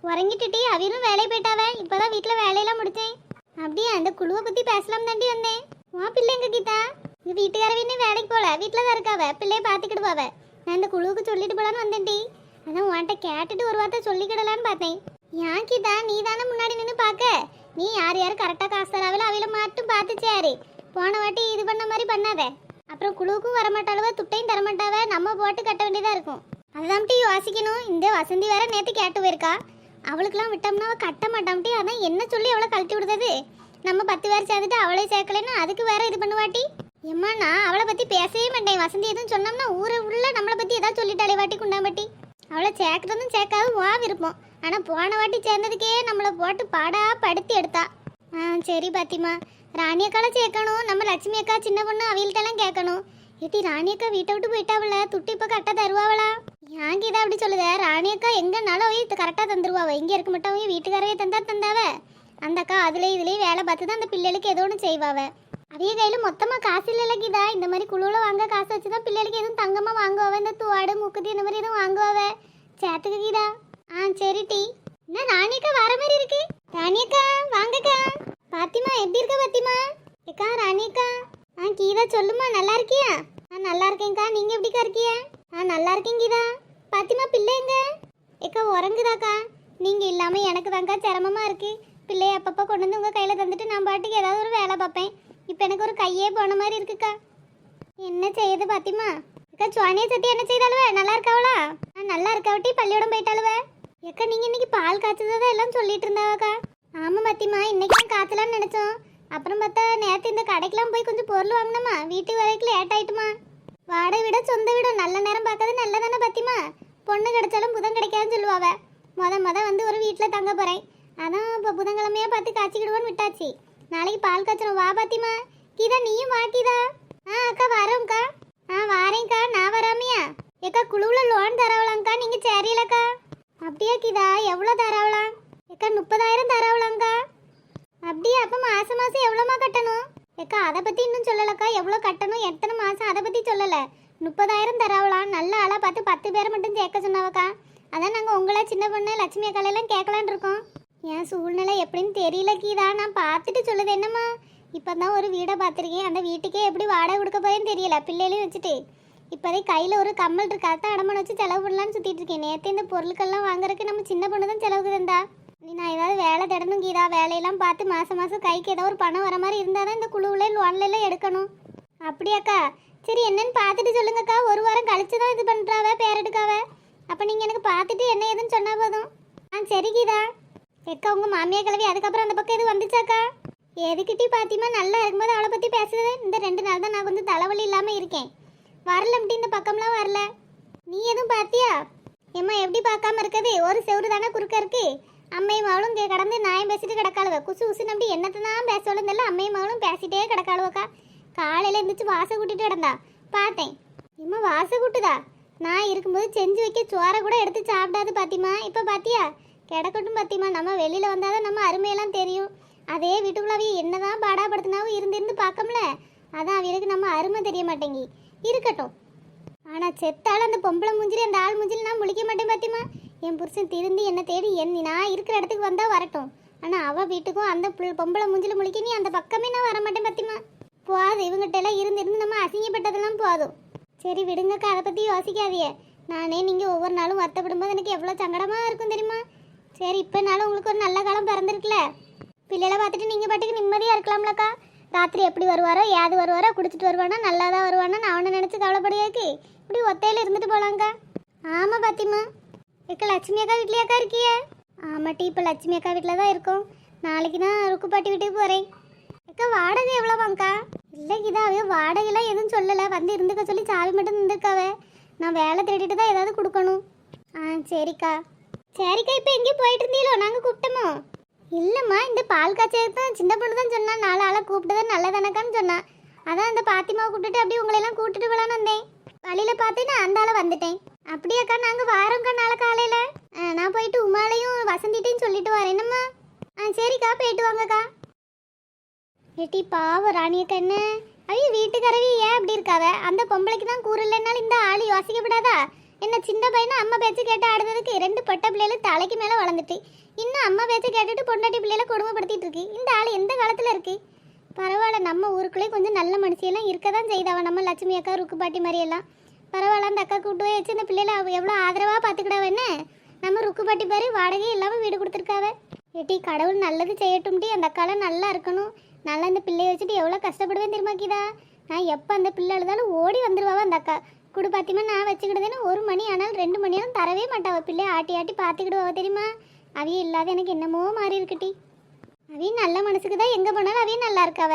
உறங்கிட்டுட்டி அவரும் வேலையை போயிட்டாவ. இப்பதான் வீட்டுல வேலையெல்லாம் முடிச்சேன். அப்படியே அந்த குழுவை பத்தி பேசலாம் தாண்டி வந்தேன். உன் பிள்ளை எங்க கீதா? இந்த வீட்டுக்காரவின்னு வேலைக்கு போல, வீட்டுல தான் இருக்காவ. பிள்ளைய பாத்துக்கிடுவாவ. நான் இந்த குழுவுக்கு சொல்லிட்டு போலான்னு வந்தேன்டி. அதான் உன்கிட்ட கேட்டுட்டு ஒரு வார்த்தை சொல்லிக்கிடலான்னு பார்த்தேன். ஏன் கீதா, நீ தானே முன்னாடி நின்று பார்க்க. நீ யார் யார் கரெக்டாக காசு தராவில அவையில மட்டும் பார்த்துச்சாரு. போன வாட்டி இது பண்ண மாதிரி பண்ணாத. அப்புறம் குழுவுக்கும் வரமாட்டாளுவ, துட்டையும் தரமாட்டாவ. நம்ம போட்டு கட்ட வேண்டியதா இருக்கும். அதான் யோசிக்கணும். இந்த வசந்தி வேற நேற்று கேட்டு போயிருக்கா. அவளுக்குலாம் விட்டோம்னா அவள் கட்ட மாட்டான்ட்டி. அதான் என்ன சொல்லி அவளை கழட்டி விடுறது. நம்ம 10 பேர் சேர்ந்துட்டு அவளே சேர்க்கலைன்னா அதுக்கு வேற இது பண்ணுவாட்டி. எம்மா, நான் அவளை பற்றி பேசவே மாட்டேன். வசந்தி எதுவும் சொன்னோம்னா ஊரை உள்ள நம்மளை பற்றி ஏதாவது சொல்லிட்டாளே வாட்டி குண்டாம்பட்டி. அவளை சேர்க்கறதும் சேர்க்காதும் வா விருப்பம். ஆனால் போன வாட்டி சேர்ந்ததுக்கே நம்மளை போட்டு பாடா படுத்தி எடுத்தா. சரி பாத்திமா, ராணி அக்கால சேர்க்கணும். நம்ம லட்சுமி அக்கா சின்ன பொண்ணு அவியல்கிட்டலாம் கேட்கணும். ஏட்டி, ராணி அக்கா வீட்டை விட்டு போயிட்டாவல, துட்டு இப்போ கரெக்டாக தருவாவளா? ஏன் கீதா அப்படி சொல்லுத? ராணி அக்கா எங்கன்னாலும் அவைய கரெக்டாக தந்துருவாவ. இங்கே இருக்க மாட்டாவே வீட்டுக்காரவே தந்தாவ. அந்த அக்கா அதுலேயும் இதுலேயும் வேலை பார்த்து தான் அந்த பிள்ளைகளுக்கு ஏதோ ஒன்று செய்வாவ. அவைய கையில் மொத்தமாக காசு இல்லைல்ல கீதா. இந்த மாதிரி குழுவில் வாங்க காசு வச்சு தான் பிள்ளைகளுக்கு எதுவும் தங்கமாக வாங்குவாவ. இந்த துவாடு மூக்குத்தி இந்த மாதிரி எதுவும் வாங்குவாவ. சேர்த்துக்கு கீதா. சரி டி. என்ன ராணியக்கா வர மாதிரி இருக்கு? ராணியக்கா வாங்கக்கா. பாத்திமா எப்படி இருக்க பாத்திமா? ஏக்கா ராணியக்கா. கீதா சொல்லுமா, நல்லா இருக்கியா? நல்லா இருக்கேன்க்கா. நீங்க எப்படிக்கா இருக்கிய? நல்லா இருக்கேன் கீதா. பாத்திமா பிள்ளை எங்க? ஏக்கா உறங்குதாக்கா. நீங்க இல்லாம எனக்கு தாங்க்கா சிரமமா இருக்கு. பிள்ளைய அப்பப்போ கொண்டு வந்து உங்க கையில தந்துட்டு நான் பாட்டுக்கு ஏதாவது ஒரு வேலை பார்ப்பேன். இப்போ எனக்கு ஒரு கையே போன மாதிரி இருக்குக்கா. என்ன செய்யுது பாத்திமா? அக்கா சுவானியை சத்தி என்ன செய்தாலுவ? நல்லா இருக்காவளா? நல்லா இருக்காவட்டி. பள்ளியோடம் போயிட்டாலுவ. ஏக்கா நீங்க இன்னைக்கு பால் காய்ச்சதான் எல்லாம் சொல்லிட்டு இருந்தாவக்கா. ஆமா பாத்திமா, இன்னைக்கு தான் காய்ச்சலான்னு நினைச்சோம். அப்புறம் பார்த்தா நேற்று இந்த கடைக்கெல்லாம் போய் கொஞ்சம் பொருள் வாங்கினோமா. வீட்டுக்கு வரைக்கும் லேட் ஆயிட்டுமா. வாடகை விட சொந்த வீடும் நல்ல நேரம் பார்க்கறது நல்லதானே பாத்திமா. பொண்ணு கிடைச்சாலும் புதன் கிடைக்காதுன்னு சொல்லுவாவ. மொத வந்து ஒரு வீட்டில் தங்க போறேன். அதான் இப்போ புதன்கிழமையா பார்த்து காய்ச்சிக்கிடுவோன்னு விட்டாச்சு. நாளைக்கு பால் காய்ச்சணும். வா பாத்திமா. கீதா நீயும் வா கீதா. அக்கா வரோம்க்கா. வாரேங்க்கா. நான் வராமையா? ஏக்கா குழுவில் லோன் தரவலாங்க்கா. நீங்கள் சரியில்லக்கா? அப்படியா கீதா? எவ்வளோ தரவலாம்? ஏக்கா 30,000 தரவலாங்க்கா. அப்படியா? அப்போ மாதம் எவ்வளோமா கட்டணும்? ஏக்கா அதை பற்றி இன்னும் சொல்லலக்கா. எவ்வளோ கட்டணும், எத்தனை மாதம் அதை பற்றி சொல்லலை. 30,000 தரவலாம். நல்ல ஆளாக பார்த்து 10 பேரை மட்டும் சேர்க்க சொன்னாவக்கா. அதான் நாங்கள் உங்களை சின்ன பொண்ணு லட்சுமி அக்காலெல்லாம் கேட்கலான் இருக்கோம். என் சூழ்நிலை எப்படின்னு தெரியல கீதா. நான் பார்த்துட்டு சொல்லுது என்னம்மா. இப்போ தான் ஒரு வீடை பார்த்துருக்கேன். அந்த வீட்டுக்கே எப்படி வாடகை கொடுக்க போறேன்னு தெரியல. பிள்ளைகளையும் வச்சுட்டு இப்போதே கையில் ஒரு கம்மல் இருக்காதான் அடமான வச்சு செலவு பண்ணலான்னு சுற்றிட்டு இருக்கேன். நேற்று இந்த பொருட்கள்லாம் வாங்குறதுக்கு நம்ம சின்ன பொண்ணு தான் செலவுக்கு தந்தா. நான் ஏதாவது வேலை தேடணும் கீதா. வேலையெல்லாம் பார்த்து மாதம் கைக்கு ஏதாவது ஒரு பணம் வர மாதிரி இருந்தால் தான் இந்த குழுவில் லோன்ல எல்லாம் எடுக்கணும். அப்படியாக்கா? சரி என்னன்னு பார்த்துட்டு சொல்லுங்கக்கா. ஒரு வாரம் கழிச்சு தான் இது பண்ணுறாவ பேரெடுக்காவ. அப்போ நீங்கள் எனக்கு பார்த்துட்டு என்ன ஏதுன்னு சொன்னால் போதும். சரி கீதா. எக்கா உங்கள் மாமியா கிளவி அதுக்கப்புறம் அந்த பக்கம் எதுவும் வந்துச்சாக்கா? எதுக்கிட்டி பாத்திமா, நல்லா இருக்கும்போது அவளை பற்றி பேசுறது. இந்த 2 நாள் தான் நான் கொஞ்சம் தலைவலி இல்லாமல் இருக்கேன். வரலம்ட்டி இந்த பக்கம்லாம் வரல. நீ எதுவும் பார்த்தியா? ஏம்மா எப்படி பார்க்காம இருக்குது? ஒரு செவரு தானே குறுக்க இருக்கு. அம்மையும் மகளும் இங்கே கடந்து நாயம் பேசிட்டு கிடக்காளுவ. குசு குசு நம்பி என்னத்தை தான் பேசவளும் தெரியல. அம்மையும் மகளும் பேசிட்டே கிடக்காளுவக்கா. காலையில் எழுந்திரிச்சு வாசை கூட்டிட்டு கிடந்தா பார்த்தேன். இம்மா வாசை கூட்டுதா? நான் இருக்கும்போது செஞ்சு வைக்க சோறை கூட எடுத்து சாப்பிடாது பாத்திமா. இப்போ பாத்தியா? கிடக்கட்டும் பாத்திமா. நம்ம வெளியில் வந்தால் தான் நம்ம அருமையெல்லாம் தெரியும். அதே வீட்டுக்குள்ள அவைய என்னதான் பாடாப்படுத்தினாவும் இருந்து பார்க்கம்ல. அதான் அவங்களுக்கு நம்ம அருமை தெரிய மாட்டேங்கி. இருக்கட்டும். ஆனால் செத்தாலும் அந்த பொம்பளை மூஞ்சில் அந்த ஆள் மூஞ்சில் நான் முழிக்க மாட்டேன் பாத்திமா. என் புருஷன் திருந்தி என்ன தேடி நான் இருக்கிற இடத்துக்கு வந்தால் வரட்டும். ஆனால் அவள் வீட்டுக்கும் அந்த பொம்பளை மூஞ்சில் முழிக்க நீ அந்த பக்கமே நான் வரமாட்டேன் பாத்திமா. போகாது. இவங்ககிட்ட எல்லாம் இருந்து நம்ம அசிங்கப்பட்டதெல்லாம் போதும். சரி விடுங்கக்கா, அதை பற்றி யோசிக்காதியே. நானே நீங்கள் ஒவ்வொரு நாளும் வருத்தப்படும்போது எனக்கு எவ்வளோ சங்கடமாக இருக்கும் தெரியுமா. சரி இப்போனாலும் உங்களுக்கு ஒரு நல்ல காலம் பிறந்திருக்குல்ல. பிள்ளைகளை பார்த்துட்டு நீங்கள் பாட்டுக்கு நிம்மதியாக இருக்கலாம்லக்கா. ராத்திரி எப்படி வருவாரோ ஏது வருவாரோ குடிச்சிட்டு வருவானா நல்லா தான் வருவானா நான் அவனை நினச்சி கவலைப்படியாக்கு இப்படி ஒத்தையில் இருந்துட்டு போகலாங்க்கா. ஆமாம் பாத்திமா. இப்போ லட்சுமி அக்கா வீட்லையாக்கா இருக்கிய? ஆமாட்டி, இப்போ லட்சுமி அக்கா வீட்டில் தான் இருக்கோம். நாளைக்கு தான் ருக்குப்பாட்டி வீட்டுக்கு போகிறேன். அக்கா வாடகை எவ்வளோவாங்க்கா? இல்லை கீதா, அவையோ வாடகைலாம் எதுவும் சொல்லலை. வந்து இருந்துக்க சொல்லி சாவி மட்டும் இருந்திருக்காவே. நான் வேலை தேடிட்டு தான் ஏதாவது கொடுக்கணும். சரிக்கா. சரிக்கா, இப்போ எங்கேயும் போயிட்டு இருந்தீங்களோ? நாங்கள் கூப்பிட்டோமோ? இல்லைம்மா, இந்த பால் காய்ச்சல் தான் சின்ன பொண்ணு தான் சொன்னான். 4 ஆளை கூப்பிட்டு தான் நல்லதானக்கான்னு சொன்னான். அதான் அந்த பாத்திமாவை கூப்பிட்டுட்டு அப்படியே உங்களையெல்லாம் கூப்பிட்டுட்டு போகலான்னு வந்தேன். வழியில் பார்த்து நான் அந்த ஆளை வந்துட்டேன். அப்படியாக்கா? நாங்கள் வாரோம்க்கா நாளை காலையில். நான் போயிட்டு உமாலையும் வசந்திட்டையும் சொல்லிட்டு வரேன். என்னம்மா? சரிக்கா, போயிட்டு வாங்கக்கா. ஏட்டி பாவம் ராணியக்கா. என்ன அவைய வீட்டுக்காரவி ஏன் அப்படி இருக்காவ? அந்த பொம்பளைக்கு தான் கூறு இல்லைன்னாலும் இந்த ஆள் யோசிக்கப்படாதா? என்ன சின்ன பையனும் அம்மா பேச்சு கேட்டு ஆடுறதுக்கு 2 பட்ட பிள்ளைகளும் தலைக்கு மேலே வளர்ந்துட்டு இன்னும் அம்மா பேச்சு கேட்டுட்டு பொண்டாட்டி பிள்ளைகளை கொடுமைப்படுத்திட்டு இருக்கு. இந்த ஆள் எந்த காலத்தில் இருக்கு? பரவாயில்ல, நம்ம ஊருக்குள்ளே கொஞ்சம் நல்ல மனுஷியெல்லாம் இருக்க தான் செய்தாவ. நம்ம லட்சுமி அக்கா ருக்கு பாட்டி மாதிரியெல்லாம் பரவாயில்ல. அந்த அக்கா கூட்டு போய் வச்சு இந்த பிள்ளைகளை எவ்வளோ ஆதரவாக பார்த்துக்கிடாவ. என்ன நம்ம ருக்கு பாட்டி பாரு வாடகை இல்லாமல் வீடு கொடுத்துருக்காவ. ஏட்டி கடவுள் நல்லது செய்யட்டும்டி. அந்த அக்காலாம் நல்லா இருக்கணும். நல்லா இந்த பிள்ளையை வச்சுட்டு எவ்வளோ கஷ்டப்படுவேன் தெரியுமாக்கிதா. நான் எப்போ அந்த பிள்ளை அழுதாலும் ஓடி வந்துடுவாவா அந்த அக்கா. குடு பாத்தியமா நான் வச்சுக்கிட்டதுன்னு 1 மணி ஆனாலும் 2 மணி ஆனாலும் தரவே மாட்டாவ. பிள்ளைய ஆட்டி ஆட்டி பார்த்துக்கிடுவாவ தெரியுமா. அவையும் இல்லாத எனக்கு என்னமோ மாறி இருக்குட்டி. அவையும் நல்ல மனசுக்கு தான் எங்கே போனாலும் அவையும் நல்லா இருக்காவ.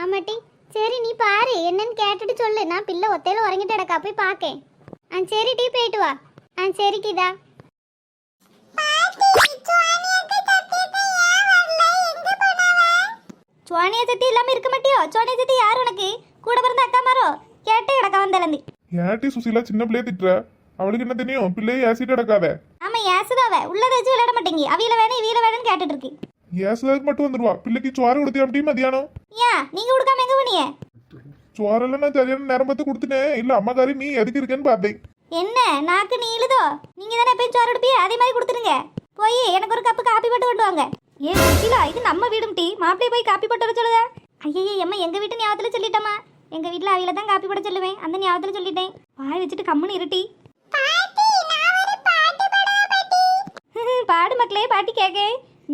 ஆமாட்டி. சரி நீ பாரு என்னன்னு கேட்டுட்டு சொல்லு. நான் பிள்ளை ஒத்தையில உறங்கிட்டு கிடக்கா போய் பார்க்கேன். சரி டீ போயிட்டு வா. சரி கீதா. சோனியா சத்தி இல்லாம இருக்க மாட்டியோ? சோனியா சத்தி யார் உனக்கு? கூட பிறந்த அக்கா மாரோ? கேட்டு கிடக்க வந்தலந்தி. ஏட்டி சுசிலா சின்ன பிள்ளைய திட்டுற? அவளுக்கு என்ன தெரியும்? பிள்ளைய ஏசிட்டு கிடக்காத. ஆமா ஏசுதாவ. உள்ளத வச்சு விளையாட மாட்டேங்கி. அவியில வேணும் இவியில வேணும்னு கேட்டுட்டு இருக்கு. ஏசுதாக்கு மட்டும் வந்துருவா. பிள்ளைக்கு சோறு கொடுத்தியா அப்படி மதியானம்? ஏன் நீங்க கொடுக்காம எங்க போனீங்க? சோறெல்லாம் நான் சரியான நேரம் பார்த்து கொடுத்துட்டேன். இல்ல அம்மாக்காரி நீ எதுக்கு இருக்கேன்னு பார்த்தேன். என்ன நாக்கு நீளுதோ? நீங்க தானே எப்பயும் சோறு எடுப்பீ, அதே மாதிரி கொடுத்துருங்க. போய் எனக்கு ஒரு கப்பு காப்பி போட்டு கொண்டு வாங்க. ஏன் சுசிலா, இது நம்ம வீடும் டீ. மாப்பிள்ளைய போய் காப்பி போட்டு வர சொல்லுத. ஐயே அம்மா, எங்க வீட்டு ஞாபகத்துல சொல்லிட்டேம்மா. எங்க வீட்டுல அவையில தான் காப்பி போட சொல்லுவேன். அந்த ஞாபகத்துல சொல்லிட்டேன். வாய் வச்சுட்டு கம்முன்னு இருட்டி. பாடு மக்களே, பாட்டி கேட்க.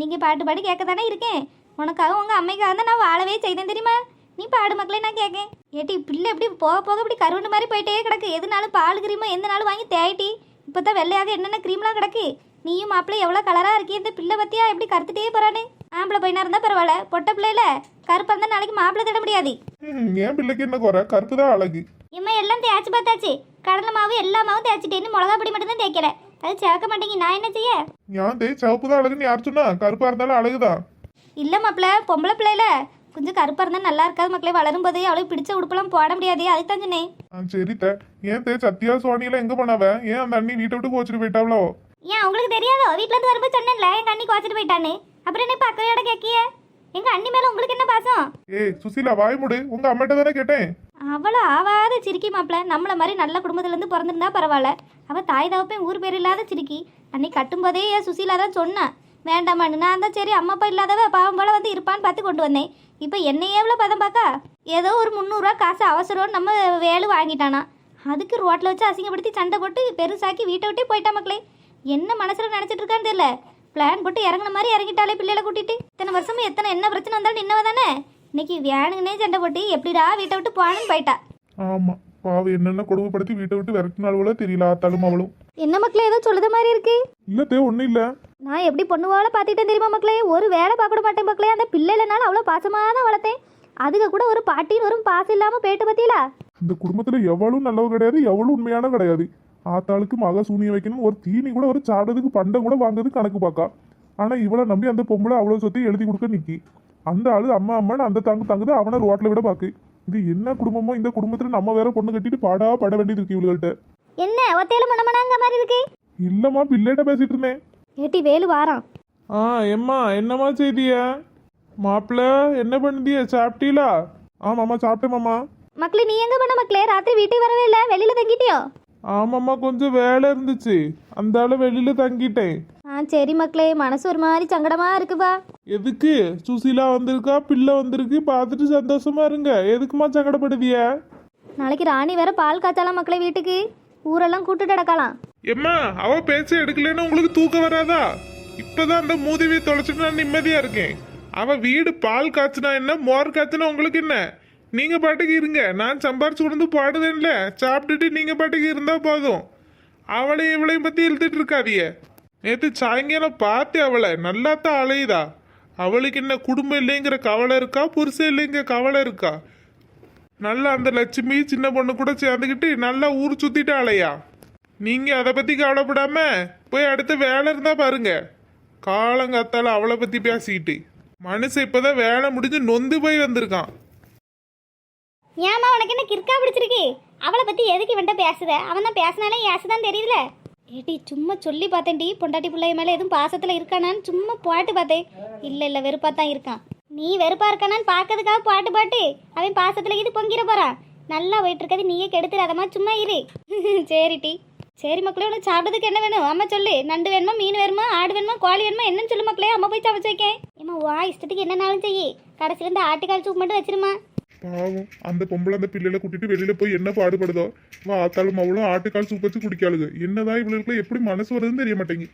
நீங்க பாட்டு பாடி கேட்க தானே இருக்கேன். உனக்காக உங்க அம்மைக்காக தான் நான் வாழவே செய்தேன் தெரியுமா. நீ பாடு மக்களே, நான் கேட்கேன். ஏட்டி பிள்ளை எப்படி போக போக இப்படி கருவண்டு மாதிரி போயிட்டே கிடக்கு. எதுனாலும் பால் கிரீமோ எந்த நாளும் வாங்கி தேய்ட்டி. இப்போதான் வெள்ளையாக என்னென்ன க்ரீம்லாம் கிடக்கு. நீயும் மாப்பிள்ளை எவ்வளோ கலராக இருக்கி. இந்த பிள்ளை பத்தியா எப்படி கருத்துட்டே போறானு. ஆம்பளை பையனா இருந்தா பரவாயில்ல, பொட்டை பிள்ளைல கருப்பா இருந்தா நாளைக்கு மாப்பிள்ளை தேட முடியாது. என் பிள்ளைக்கு என்ன குறை? கருப்பு தான் அழகு. இம்மா எல்லாம் தேய்ச்சி பார்த்தாச்சு. கடலை மாவு எல்லா மாவும் தேய்ச்சிட்டேன்னு மிளகா பொடி மட்டும் தான் தேய்க்கல. அது சேர்க்க மாட்டேங்க. நான் என்ன செய்ய? ஏன் தேய் சிவப்பு தான் அழகுன்னு யார் சொன்னா? கருப்பா இருந்தாலும் அழகுதான். இல்லை மாப்பிள்ள, பொம்பளை பிள்ளைல கொஞ்சம் கருப்பா இருந்தா நல்லா இருக்காது மக்களே. வளரும் போதே அவளுக்கு பிடிச்ச உடுப்பெல்லாம் போட முடியாது. அதுக்கு தான் சொன்னேன். சரி ஏன் தேய் சத்யா சோனியில எங்க பண்ணாவ? ஏன் அந்த அண்ணி வீட்டை விட்டு கோச்சிட்டு போயிட்டாவளோ? ஏன் உங்களுக்கு தெரியாதோ? வீட்டுல இருந்து வரும்போது சொன்னேன்ல எங்க அண்ணி கோச்சிட்டு போயிட்டான்னு. அப்புறம் என்ன பக்கையோட கேக்கிய? எங்க அண்ணி மேல உங்களுக்கு என்ன பாசம்? சுசிலா வாய் முடு. உங்க அம்மாட்ட தானே கேட்டேன். அவள ஆவாத சிரிக்கி மாப்பிள்ள. நம்மள மாதிரி நல்ல குடும்பத்துல இருந்து பிறந்திருந்தா பரவாயில்ல. அவ தாய் தவப்பேன் ஊர் பேர் இல்லாத சிரிக்கி. அன்னைக்கு கட்டும் போதே சுசிலா தான் சொன்னான் வேண்டாமான்னு. நான் தான் சரி அம்மா அப்பா இல்லாதவ பாவம் போல வந்து இருப்பான்னு பார்த்து கொண்டு வந்தேன். இப்போ என்னையே எவ்வளோ பதம் பார்க்கா. ஏதோ ஒரு 300 ரூபா காசு அவசரம்னு நம்ம வேலை வாங்கிட்டானா. அதுக்கு ரோட்டில் வச்சு அசிங்கப்படுத்தி சண்டை போட்டு பெருசாக்கி வீட்டை விட்டே போயிட்டா மக்களே. என்ன மனசில் நினச்சிட்டு இருக்கான்னு தெரியல. பிளான் போட்டு இறங்குன மாதிரி இறங்கிட்டாலே பிள்ளைகளை கூட்டிட்டு. இத்தனை வருஷமும் என்ன பிரச்சனை வந்தாலும் நின்னவ தானே. இன்னைக்கு வேணுங்கன்னே சண்டை போட்டு எப்படிடா வீட்டை விட்டு போனான்னு போயிட்டா. ஆமா பாவம், என்னென்ன கொடுமைப்படுத்தி வீட்டை விட்டு விரட்டினாலும் தெரியல. ஆத்தாலும் அவளும். என்ன மக்களே ஏதோ சொல்லுத மாதிரி இருக்கு. இல்ல ஒன்னும் இல்ல. நான் எப்படி பொண்ணுவால பார்த்துட்டேன் தெரியுமா மக்களே. ஒரு வேலை பார்க்க மாட்டேன் மக்களே. அந்த பிள்ளைலனால அவ்வளோ பாசமாக தான் வளர்த்தேன். அதுக்கு கூட ஒரு பாட்டின்னு ஒரு பாசம் இல்லாமல் போயிட்டு பத்தியில. இந்த குடும்பத்துல எவ்வளவு நல்லவ கிடையாது, எவ்வளவு உண்மையான கிடையாது. ஆத்தாளுக்கு மக சூனிய வைக்கணும். ஒரு தீனி கூட ஒரு சாடுறதுக்கு பண்டம் கூட வாங்குறது கணக்கு பார்க்கா. ஆனா இவளை நம்பி அந்த பொம்பளை அவ்வளவு சொத்தை எழுதி கொடுக்க நிக்கி. அந்த ஆளு அம்மா அம்மான்னு அந்த தங்குது அவனை ரோட்ல விட பாக்கு. இது என்ன குடும்பமோ? இந்த குடும்பத்துல நம்ம வேற பொண்ணு கட்டிட்டு பட வேண்டியது இருக்கு இவள்கிட்ட. என்ன ஒத்தையில மனமனாங்க மாதிரி இருக்கு? இல்லம்மா பிள்ளைகிட்ட பேசிட்டு இருந்தேன். ஏட்டி வேலு வாரான். எம்மா என்னம்மா செய்தியா? மாப்பிள்ள என்ன பண்ணுதிய? சாப்பிட்டீங்களா? ஆமாம்மா சாப்பிட்டேன் மாமா. மக்களே நீ எங்க பண்ண மக்களே? ராத்திரி வீட்டுக்கு வரவே இல்லை, வெளியில தங்கிட்டியோ? ஆமாம்மா கொஞ்சம் வேலை இருந்துச்சு, அந்த ஆளு வெளியில தங்கிட்டேன். சரி மக்களே, மனசு ஒரு மாதிரி சங்கடமா இருக்குப்பா. எதுக்கு? சுசிலா வந்திருக்கா, பிள்ளை வந்திருக்கு, பார்த்துட்டு சந்தோஷமா இருங்க. எதுக்குமா சங்கடப்படுதிய? நாளைக்கு ராணி வேற பால் காய்ச்சலாம் மக்களே. வீட்டுக்கு ஊரெல்லாம் கூட்டுட்டு நடக்கலாம். எம்மா அவ பேச்ச எடுக்கலன்னு உங்களுக்கு தூக்கம் வராதா? இப்பதான் அந்த மூதேவியை தொலைச்சிட்டு நான் நிம்மதியா இருக்கேன். அவ வீடு பால் காய்ச்சினா என்ன, மோர் காய்ச்சினா உங்களுக்கு என்ன? நீங்க பாட்டுக்கு இருங்க. நான் சம்பாரிச்சு கொண்டு பாடுதேன்ல, சாப்பிட்டுட்டு நீங்க பாட்டுக்கு இருந்தா போதும். அவளையும் இவளையும் பத்தி இழுத்துட்டு இருக்காதிய. நேற்று சாயங்காலம் பார்த்து அவளை நல்லாத்தான் அலையுதா. அவளுக்கு என்ன குடும்பம் இல்லைங்கிற கவலை இருக்கா, புருஷன் இல்லைங்கிற கவலை இருக்கா? நல்லா அந்த லட்சுமி சின்ன பொண்ணு கூட சேர்ந்துக்கிட்டு நல்லா ஊர் சுத்திட்டு அலையா. நீங்க அதை பத்தி கவலைப்படாம போய் அடுத்த வேலை இருந்தா பாருங்க. காலங்காத்தால அவளை பத்தி பேசிக்கிட்டு மனுஷன் இப்பதான் வேலை முடிஞ்சு நொந்து போய் வந்திருக்கான். ஏமா உனக்கு என்ன கிறுக்கா பிடிச்சிருக்கு? அவளை பத்தி எதுக்கு இவன்ட்ட பேசுத? அவன் தான் பேசினாலே ஏசுதான் தெரியுதுல. ஏட்டி சும்மா சொல்லி பார்த்தேன்டி, பொண்டாட்டி பிள்ளைய மேல எதுவும் பாசத்துல இருக்கானான்னு சும்மா பாட்டு பார்த்தேன். இல்ல வெறுப்பா தான் இருக்கான். நீ வெறுப்பா இருக்கானான்னு பார்க்கறதுக்காக பாட்டு அவன் பாசத்துல இது பொங்கிட போறான். நல்லா போயிட்டு இருக்காது, நீயே கெடுத்துறாதமா, சும்மா இரு. சரிட்டி. சரி மக்களே, உனக்கு சாப்பிட்றதுக்கு என்ன வேணும் அம்மா சொல்லு. நண்டு வேணுமா, மீன் வேணுமா, ஆடு வேணுமா, கோழி வேணுமா, என்னன்னு சொல்லு மக்களே. அம்மா போய் சமைச்சு வைக்கேன். ஏமா வா, இஷ்டத்துக்கு என்னன்னாலும் செய்யி. கடைசியில் இந்த ஆட்டுக்கால் சூப் மட்டும் வச்சிருமா. பாவம் அந்த பொம்பளை அந்த பிள்ளைகளை கூட்டிட்டு வெளியில போய் என்ன பாடுபடுதோ. வா ஆத்தாலும் அவளும் ஆட்டுக்கால் சூப் வச்சு குடிக்காளுங்க. என்னதான் இவளுக்குள்ள எப்படி மனசு வருதுன்னு தெரிய மாட்டேங்குது.